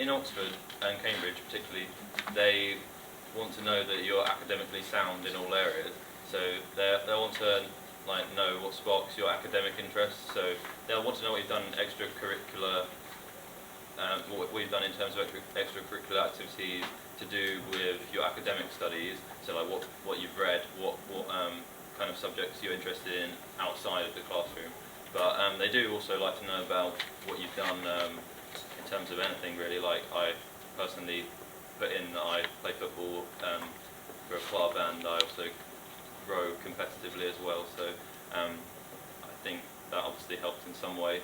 in Oxford and Cambridge particularly, they want to know that you're academically sound in all areas. So they want to know what sparks your academic interests. So they'll want to know what you've done extracurricular, what you've done in terms of extracurricular activities to do with your academic studies. So like what you've read, what kind of subjects you're interested in outside of the classroom. But they do also like to know about what you've done in terms of anything really. Like I personally put in that I play football for a club, and I also row competitively as well. So I think that obviously helped in some way.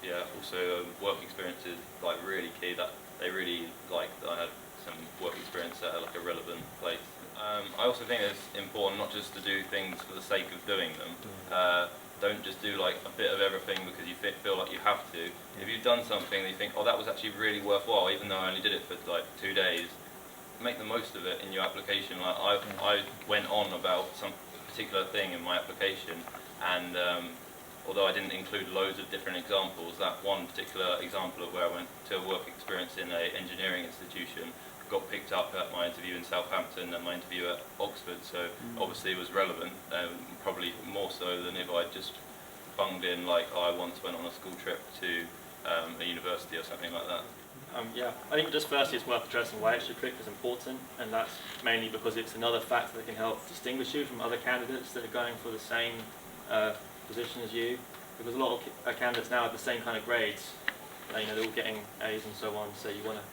Yeah. Also, work experience is really key. That they really like that I had some work experience at a relevant place. I also think it's important not just to do things for the sake of doing them. Don't just do a bit of everything because you feel like you have to. If you've done something that you think, oh, that was actually really worthwhile, even though I only did it for 2 days, make the most of it in your application. I went on about some particular thing in my application, and although I didn't include loads of different examples, that one particular example of where I went to a work experience in an engineering institution got picked up at my interview in Southampton and my interview at Oxford, so obviously it was relevant, probably more so than if I just bunged in I once went on a school trip to a university or something like that. Yeah, I think just firstly it's worth addressing why extracurricular is important, and that's mainly because it's another factor that can help distinguish you from other candidates that are going for the same position as you, because a lot of candidates now have the same kind of grades, they're all getting A's and so on, so you want to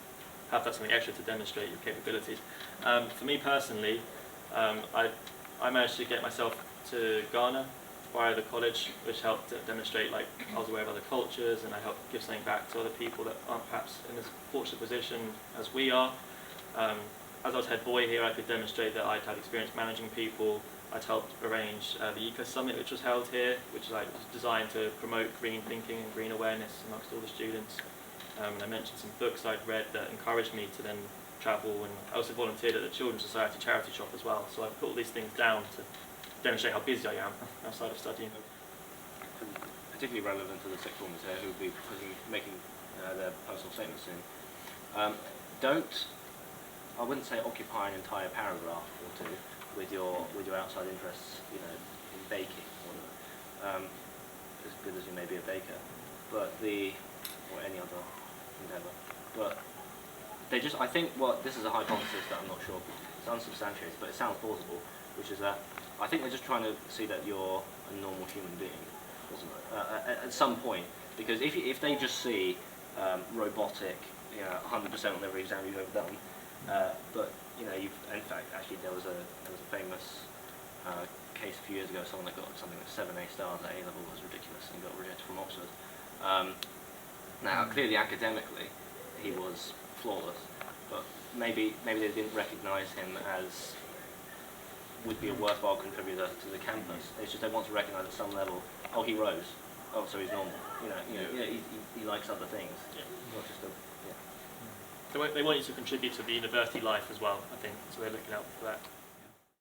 have that something extra to demonstrate your capabilities. For me personally, I managed to get myself to Ghana via the college, which helped to demonstrate I was aware of other cultures, and I helped give something back to other people that aren't perhaps in as fortunate position as we are. As I was head boy here, I could demonstrate that I'd had experience managing people. I'd helped arrange the Eco Summit, which was held here, which was designed to promote green thinking and green awareness amongst all the students. And I mentioned some books I'd read that encouraged me to then travel, and I also volunteered at the Children's Society charity shop as well. So I put all these things down to demonstrate how busy I am outside of studying. Particularly relevant to the sixth formers here who will be making their personal statements soon. I wouldn't say occupy an entire paragraph or two with your outside interests, in baking or as good as you may be a baker, or any other endeavour. But I think this is a hypothesis that I'm not sure, it's unsubstantiated, but it sounds plausible, which is that I think they're just trying to see that you're a normal human being, at some point. Because if they just see robotic, 100% on every exam you've ever done, but in fact, actually there was a famous case a few years ago, someone that got something like 7 A stars at A level was ridiculous and got rejected from Oxford. Now, clearly academically, he was flawless, but maybe they didn't recognise him as would be a worthwhile contributor to the campus. It's just they want to recognise at some level, oh, he rose, oh, so he's normal. He likes other things. Yeah. Not just They want you to contribute to the university life as well, I think, so they're looking out for that.